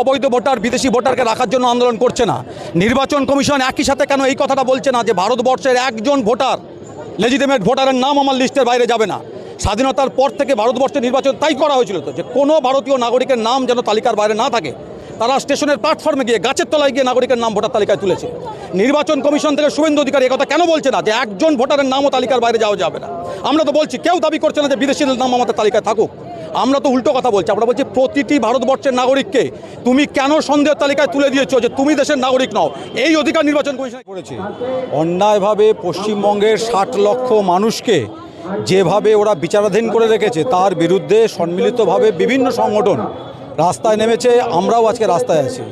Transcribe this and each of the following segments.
অবৈধ ভোটার বিদেশি ভোটারকে রাখার জন্য আন্দোলন করছে না। নির্বাচন কমিশন একই সাথে কেন এই কথাটা বলছে না যে ভারতবর্ষের একজন ভোটার লেজিটিমেট ভোটারের নাম আমার লিস্টের বাইরে যাবে না? স্বাধীনতার পর থেকে ভারতবর্ষের নির্বাচন তাই করা হয়েছিল তো, যে কোনো ভারতীয় নাগরিকের নাম যেন তালিকার বাইরে না থাকে। তারা স্টেশনের প্ল্যাটফর্মে গিয়ে গাছের তলায় গিয়ে নাগরিকের নাম ভোটার তালিকায় তুলেছে। নির্বাচন কমিশন থেকে শুভেন্দু অধিকারী কথা কেন বলছে না যে একজন ভোটারের নামও তালিকার বাইরে যাওয়া যাবে না? আমরা তো বলছি, কেউ দাবি করছে না যে বিদেশিদের নাম আমাদের তালিকায় থাকুক। আমরা তো উল্টো কথা বলছি, আমরা বলছি প্রতিটি ভারতবর্ষের নাগরিককে তুমি কেন সন্দেহ তালিকায় তুলে দিয়েছো যে তুমি দেশের নাগরিক নও? এই অধিকার নির্বাচন কমিশন করেছে। অন্যায়ভাবে পশ্চিমবঙ্গের 60 লক্ষ মানুষকে যেভাবে ওরা বিচারাধীন করে রেখেছে, তার বিরুদ্ধে সম্মিলিতভাবে বিভিন্ন সংগঠন রাস্তায় নেমেছে। আমরাও আজকে রাস্তায় আছি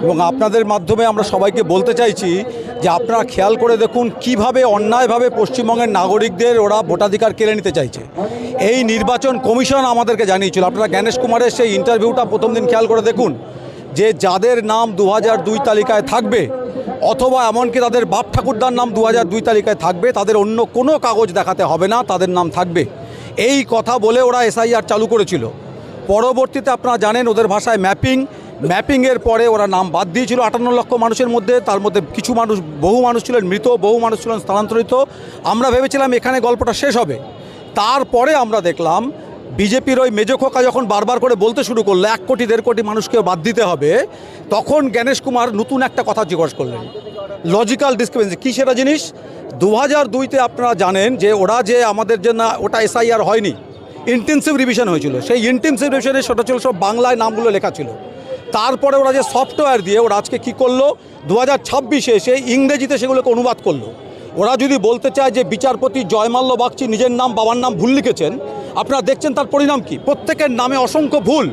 এবং আপনাদের মাধ্যমে আমরা সবাইকে বলতে চাইছি যে আপনারা খেয়াল করে দেখুন কিভাবে অন্যায়ভাবে পশ্চিমবঙ্গের নাগরিকদের ওরা ভোটাধিকার কেড়ে নিতে চাইছে। এই নির্বাচন কমিশন আমাদেরকে জানিয়েছিল, আপনারা জ্ঞানেশ কুমারের সেই ইন্টারভিউটা প্রথম দিন খেয়াল করে দেখুন, যে যাদের নাম 2002 তালিকায় থাকবে অথবা এমনকি তাদের বাপ ঠাকুরদার নাম 2002 তালিকায় থাকবে, তাদের অন্য কোনো কাগজ দেখাতে হবে না, তাদের নাম থাকবে। এই কথা বলে ওরা এসআইআর চালু করেছিল। পরবর্তীতে আপনারা জানেন ওদের ভাষায় ম্যাপিংয়ের পরে ওরা নাম বাদ দিয়েছিল 58 লক্ষ মানুষের মধ্যে। তার মধ্যে কিছু মানুষ, বহু মানুষ ছিলেন মৃত, বহু মানুষ ছিলেন স্থানান্তরিত। আমরা ভেবেছিলাম এখানে গল্পটা শেষ হবে। তারপরে আমরা দেখলাম বিজেপির ওই মেজখোকা যখন বারবার করে বলতে শুরু করলো 1 কোটি 1.5 কোটি মানুষকে বাদ দিতে হবে, তখন জ্ঞানেশ কুমার নতুন একটা কথা জিজ্ঞাসা করলেন, লজিক্যাল ডিসক্রিমিনেন্সি। কী সেটা জিনিস? 2002-তে আপনারা জানেন যে ওরা যে আমাদের যে না, ওটা এসআইআর হয়নি, ইন্টেন্সিভ রিভিশন হয়েছিল। সেই ইন্টেন্সিভ রিভিশনে সেটা ছিল সব বাংলায় নামগুলো লেখা ছিল। তারপরে ওরা যে সফটওয়্যার দিয়ে ওরা আজকে কী করলো, 2026-এ এসে ইংরেজিতে সেগুলোকে অনুবাদ করলো। ওরা যদি বলতে চায় যে বিচারপতি জয়মাল্য বাগচি নিজের নাম বাবার নাম ভুল লিখেছেন, আপনারা দেখছেন তার পরিণাম কি? প্রত্যেকের নামে অসংখ্য ভুল।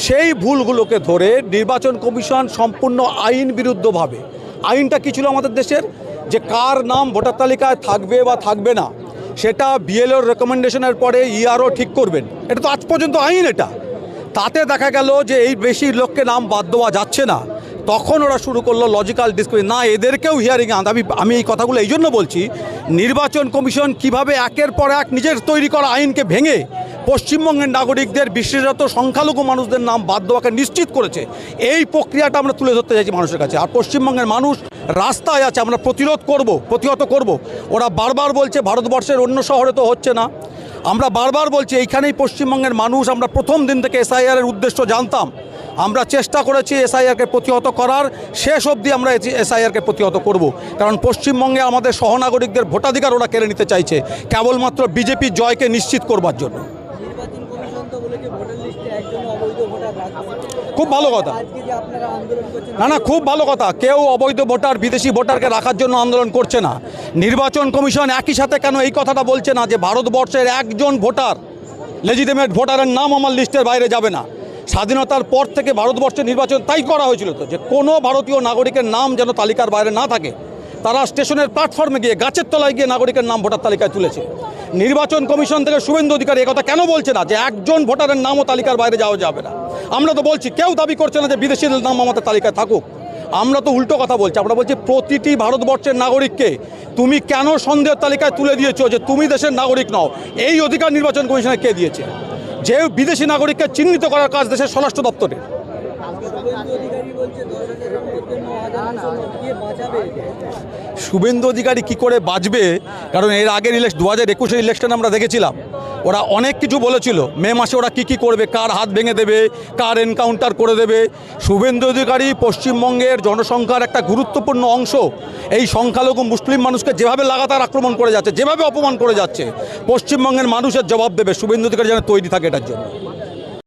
সেই ভুলগুলোকে ধরে নির্বাচন কমিশন সম্পূর্ণ আইন বিরুদ্ধভাবে, আইনটা কী ছিল আমাদের দেশের, যে কার নাম ভোটার তালিকায় থাকবে বা থাকবে না সেটা বিএলওর রেকমেন্ডেশনের পরে ইআরও ঠিক করবেন। এটা তো আজ পর্যন্ত আইন। এটা তাতে দেখা গেল যে এই বেশি লোককে নাম বাদ দেওয়া যাচ্ছে না। তখন ওরা শুরু করলো লজিক্যাল ডিসক্রিমিনেশন। না, এদেরকেও হিয়ারিং আনতে। আমি এই কথাগুলো এই জন্য বলছি, নির্বাচন কমিশন কিভাবে একের পর এক নিজের তৈরি করা আইনকে ভেঙে পশ্চিমবঙ্গের নাগরিকদের, বিশেষত সংখ্যালঘু মানুষদের নাম বাদ দেওয়াকে নিশ্চিত করেছে। এই প্রক্রিয়াটা আমরা তুলে ধরতে চাইছি মানুষের কাছে। আর পশ্চিমবঙ্গের মানুষ রাস্তায় আছে, আমরা প্রতিহত করব। ওরা বারবার বলছে ভারতবর্ষের অন্য শহরে তো হচ্ছে না। আমরা বারবার বলছি এইখানেই পশ্চিমবঙ্গের মানুষ, আমরা প্রথম দিন থেকে এসআইআরের উদ্দেশ্য জানতাম। আমরা চেষ্টা করেছি এসআইআরকে প্রতিহত করার, শেষ অবধি আমরা এসআইআরকে প্রতিহত করব। কারণ পশ্চিমবঙ্গে আমাদের সহনাগরিকদের ভোটাধিকার ওরা কেড়ে নিতে চাইছে কেবলমাত্র বিজেপির জয়কে নিশ্চিত করবার জন্য। খুব ভালো কথা। না, খুব ভালো কথা। কেউ অবৈধ ভোটার বিদেশি ভোটারকে রাখার জন্য আন্দোলন করছে না। নির্বাচন কমিশন একই সাথে কেন এই কথাটা বলছে না যে ভারতবর্ষের একজন ভোটার লেজিটিমেট ভোটারের নাম আমার লিস্টের বাইরে যাবে না? স্বাধীনতার পর থেকে ভারতবর্ষের নির্বাচন তাই করা হয়েছিল তো, যে কোনো ভারতীয় নাগরিকের নাম যেন তালিকার বাইরে না থাকে। তারা স্টেশনের প্ল্যাটফর্মে গিয়ে গাছের তলায় গিয়ে নাগরিকের নাম ভোটার তালিকায় তুলেছে। নির্বাচন কমিশন থেকে শুভেন্দু অধিকারী কথা কেন বলছে না যে একজন ভোটারের নামও তালিকার বাইরে যাওয়া যাবে না? আমরা তো বলছি, কেউ দাবি করছে না যে বিদেশিদের নাম আমাদের তালিকায় থাকুক। আমরা তো উল্টো কথা বলছি, আমরা বলছি প্রতিটি ভারতবর্ষের নাগরিককে তুমি কেন সন্দেহ তালিকায় তুলে দিয়েছো যে তুমি দেশের নাগরিক নও? এই অধিকার নির্বাচন কমিশনে কে দিয়েছে? যে বিদেশি নাগরিককে চিহ্নিত করার কাজ দেশের স্বরাষ্ট্র দপ্তরের। শুভেন্দু অধিকারী কী করে বাঁচবে? কারণ এর আগের 2021-এর ইলেকশন আমরা দেখেছিলাম, ওরা অনেক কিছু বলেছিল। মে মাসে ওরা কী করবে, কার হাত ভেঙে দেবে, কার এনকাউন্টার করে দেবে। শুভেন্দু অধিকারী পশ্চিমবঙ্গের জনসংখ্যার একটা গুরুত্বপূর্ণ অংশ। এই সংখ্যালঘু মুসলিম মানুষকে যেভাবে লাগাতার আক্রমণ করে যাচ্ছে, যেভাবে অপমান করে যাচ্ছে, পশ্চিমবঙ্গের মানুষের জবাব দেবে। শুভেন্দু অধিকারী যেন তৈরি থাকে এটার জন্য।